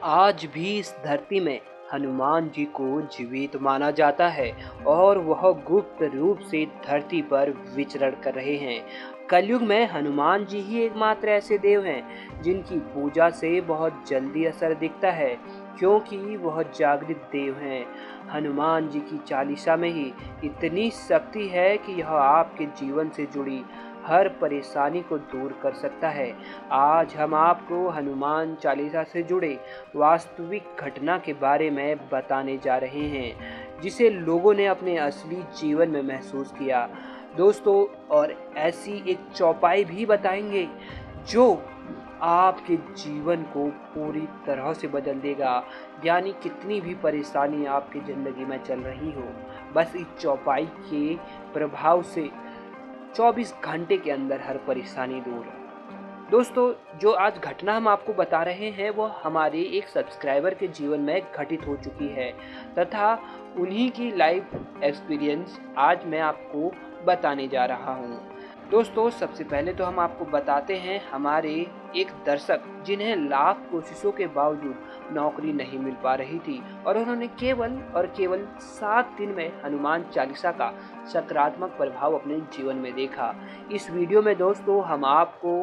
आज भी इस धरती में हनुमान जी को जीवित माना जाता है और वह गुप्त रूप से धरती पर विचरण कर रहे हैं। कलयुग में हनुमान जी ही एकमात्र ऐसे देव हैं जिनकी पूजा से बहुत जल्दी असर दिखता है, क्योंकि वह जागृत देव हैं। हनुमान जी की चालीसा में ही इतनी शक्ति है कि यह आपके जीवन से जुड़ी हर परेशानी को दूर कर सकता है। आज हम आपको हनुमान चालीसा से जुड़े वास्तविक घटना के बारे में बताने जा रहे हैं, जिसे लोगों ने अपने असली जीवन में महसूस किया दोस्तों। और ऐसी एक चौपाई भी बताएंगे जो आपके जीवन को पूरी तरह से बदल देगा। यानी कितनी भी परेशानी आपकी ज़िंदगी में चल रही हो, बस इस चौपाई के प्रभाव से 24 घंटे के अंदर हर परेशानी दूर। दोस्तों, जो आज घटना हम आपको बता रहे हैं वो हमारे एक सब्सक्राइबर के जीवन में घटित हो चुकी है तथा उन्हीं की लाइफ एक्सपीरियंस आज मैं आपको बताने जा रहा हूँ। दोस्तों, सबसे पहले तो हम आपको बताते हैं हमारे एक दर्शक जिन्हें लाख कोशिशों के बावजूद नौकरी नहीं मिल पा रही थी और उन्होंने केवल 7 दिन में हनुमान चालीसा का सकारात्मक प्रभाव अपने जीवन में देखा। इस वीडियो में दोस्तों हम आपको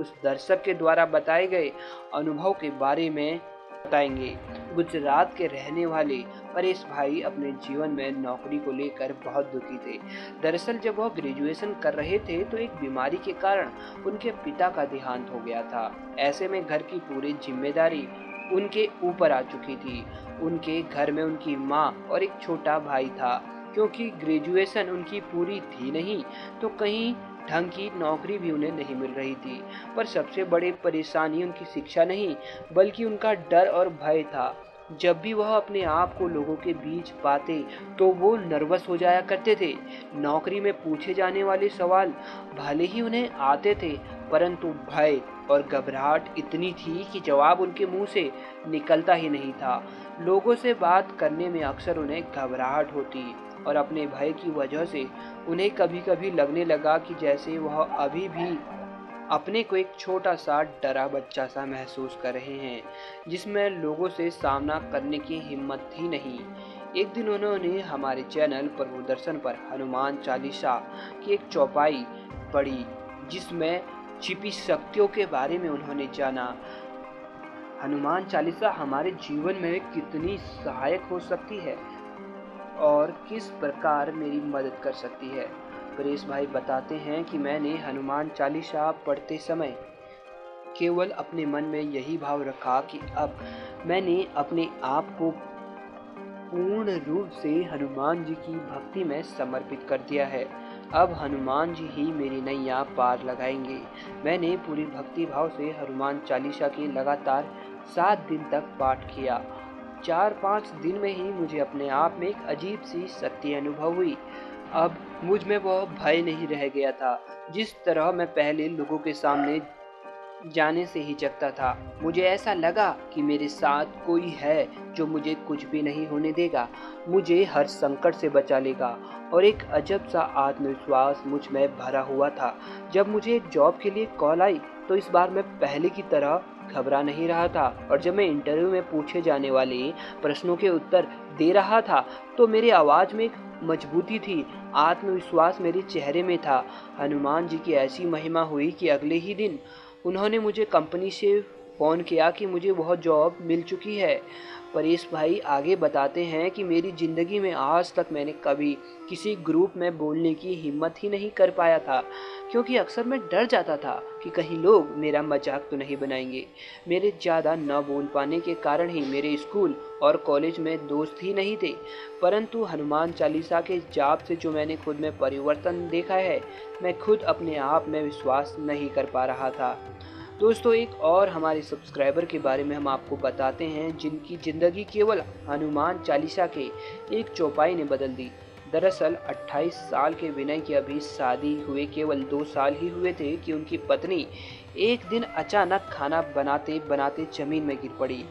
उस दर्शक के द्वारा बताए गए अनुभव के बारे में बताएंगे। गुजरात के रहने वाले परेश भाई अपने जीवन में नौकरी को लेकर बहुत दुखी थे। दरअसल जब वह ग्रेजुएशन कर रहे थे तो एक बीमारी के कारण उनके पिता का देहांत हो गया था। ऐसे में घर की पूरी जिम्मेदारी उनके ऊपर आ चुकी थी। उनके घर में उनकी माँ और एक छोटा भाई था। क्योंकि ग्रेजुएशन उनकी पूरी थी नहीं तो कहीं ढंग की नौकरी भी उन्हें नहीं मिल रही थी। पर सबसे बड़ी परेशानी उनकी शिक्षा नहीं बल्कि उनका डर और भय था। जब भी वह अपने आप को लोगों के बीच पाते तो वो नर्वस हो जाया करते थे। नौकरी में पूछे जाने वाले सवाल भले ही उन्हें आते थे, परंतु भय और घबराहट इतनी थी कि जवाब उनके मुंह से निकलता ही नहीं था। लोगों से बात करने में अक्सर उन्हें घबराहट होती और अपने भय की वजह से उन्हें कभी-कभी लगने लगा कि जैसे वह अभी भी अपने को एक छोटा सा डरा बच्चा सा महसूस कर रहे हैं, जिसमें लोगों से सामना करने की हिम्मत ही नहीं। एक दिन उन्होंने हमारे चैनल प्रभु दर्शन पर हनुमान चालीसा की एक चौपाई पढ़ी, जिसमें छिपी शक्तियों के बारे में उन्होंने जाना। हनुमान चालीसा हमारे जीवन में कितनी सहायक हो सकती है और किस प्रकार मेरी मदद कर सकती है। परेश भाई बताते हैं कि मैंने हनुमान चालीसा पढ़ते समय केवल अपने मन में यही भाव रखा कि अब मैंने अपने आप को पूर्ण रूप से हनुमान जी की भक्ति में समर्पित कर दिया है। अब हनुमान जी ही मेरी नैया पार लगाएंगे। मैंने पूरी भक्ति भाव से हनुमान चालीसा की लगातार 7 दिन तक पाठ किया। 4-5 दिन में ही मुझे अपने आप में एक अजीब सी शक्ति अनुभव हुई। अब मुझ में वह भय नहीं रह गया था जिस तरह मैं पहले लोगों के सामने जाने से हिचकता था। मुझे ऐसा लगा कि मेरे साथ कोई है जो मुझे कुछ भी नहीं होने देगा, मुझे हर संकट से बचा लेगा और एक अजब सा आत्मविश्वास मुझ में भरा हुआ था। जब मुझे एक जॉब के लिए कॉल आई तो इस बार मैं पहले की तरह घबरा नहीं रहा था और जब मैं इंटरव्यू में पूछे जाने वाले प्रश्नों के उत्तर दे रहा था तो मेरी आवाज़ में एक मजबूती थी, आत्मविश्वास मेरे चेहरे में था। हनुमान जी की ऐसी महिमा हुई कि अगले ही दिन उन्होंने मुझे कंपनी से फ़ोन किया कि मुझे वह जॉब मिल चुकी है। परेश भाई आगे बताते हैं कि मेरी ज़िंदगी में आज तक मैंने कभी किसी ग्रुप में बोलने की हिम्मत ही नहीं कर पाया था, क्योंकि अक्सर मैं डर जाता था कि कहीं लोग मेरा मजाक तो नहीं बनाएंगे। मेरे ज़्यादा न बोल पाने के कारण ही मेरे स्कूल और कॉलेज में दोस्त ही नहीं थे, परंतु हनुमान चालीसा के जाप से जो मैंने खुद में परिवर्तन देखा है, मैं खुद अपने आप में विश्वास नहीं कर पा रहा था। दोस्तों, एक और हमारे सब्सक्राइबर के बारे में हम आपको बताते हैं जिनकी ज़िंदगी केवल हनुमान चालीसा के एक चौपाई ने बदल दी। दरअसल 28 साल के विनय की अभी शादी हुए केवल 2 साल ही हुए थे कि उनकी पत्नी एक दिन अचानक खाना बनाते बनाते जमीन में गिर पड़ी।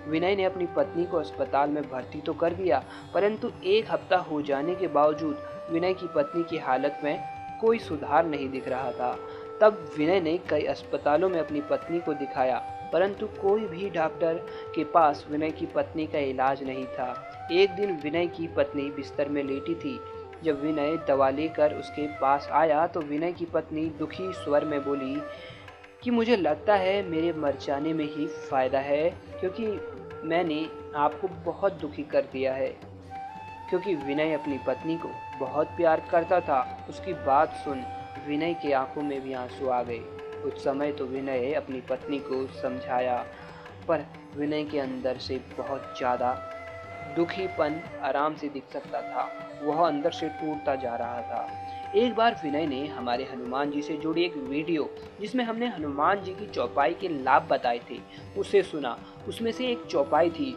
विनय ने अपनी पत्नी को अस्पताल में भर्ती तो कर दिया, परंतु 1 हफ्ता हो जाने के बावजूद विनय की पत्नी की हालत में कोई सुधार नहीं दिख रहा था। तब विनय ने कई अस्पतालों में अपनी पत्नी को दिखाया, परंतु कोई भी डॉक्टर के पास विनय की पत्नी का इलाज नहीं था। एक दिन विनय की पत्नी बिस्तर में लेटी थी। जब विनय दवा लेकर उसके पास आया तो विनय की पत्नी दुखी स्वर में बोली कि मुझे लगता है मेरे मर जाने में ही फ़ायदा है, क्योंकि मैंने आपको बहुत दुखी कर दिया है। क्योंकि विनय अपनी पत्नी को बहुत प्यार करता था। उसकी बात सुन विनय की आंखों में भी आंसू आ गए। कुछ समय तो विनय अपनी पत्नी को समझाया, पर विनय के अंदर से बहुत ज़्यादा दुखीपन आराम से दिख सकता था। वह अंदर से टूटता जा रहा था। एक बार विनय ने हमारे हनुमान जी से जुड़ी एक वीडियो, जिसमें हमने हनुमान जी की चौपाई के लाभ बताए थे, उसे सुना। उसमें से एक चौपाई थी,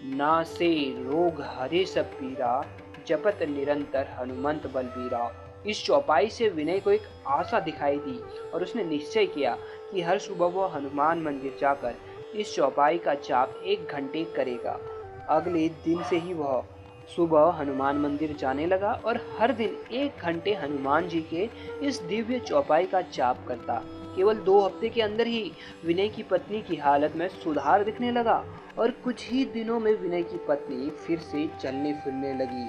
नासे रोग हरे सब पीरा, जपत निरंतर हनुमंत बलबीरा। इस चौपाई से विनय को एक आशा दिखाई दी और उसने निश्चय किया कि हर सुबह वह हनुमान मंदिर जाकर इस चौपाई का जाप 1 घंटे करेगा। अगले दिन से ही वह सुबह हनुमान मंदिर जाने लगा और हर दिन 1 घंटे हनुमान जी के इस दिव्य चौपाई का जाप करता। केवल 2 हफ्ते के अंदर ही विनय की पत्नी की हालत में सुधार दिखने लगा और कुछ ही दिनों में विनय की पत्नी फिर से चलने फिरने लगी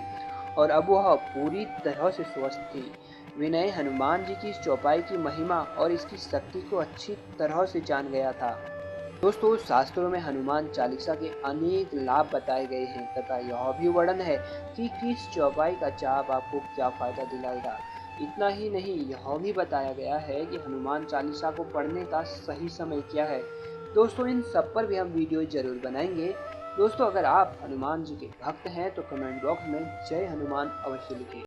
और अब वह पूरी तरह से स्वस्थ थी। विनय हनुमान जी की इस चौपाई की महिमा और इसकी शक्ति को अच्छी तरह से जान गया था। दोस्तों, शास्त्रों में हनुमान चालीसा के अनेक लाभ बताए गए हैं तथा यह भी वर्णन है कि किस चौपाई का जाप आपको क्या फायदा दिलाएगा। इतना ही नहीं, यह भी बताया गया है कि हनुमान चालीसा को पढ़ने का सही समय क्या है। दोस्तों, इन सब पर भी हम वीडियो जरूर बनाएंगे। दोस्तों, अगर आप हनुमान जी के भक्त हैं तो कमेंट बॉक्स में जय हनुमान अवश्य लिखें।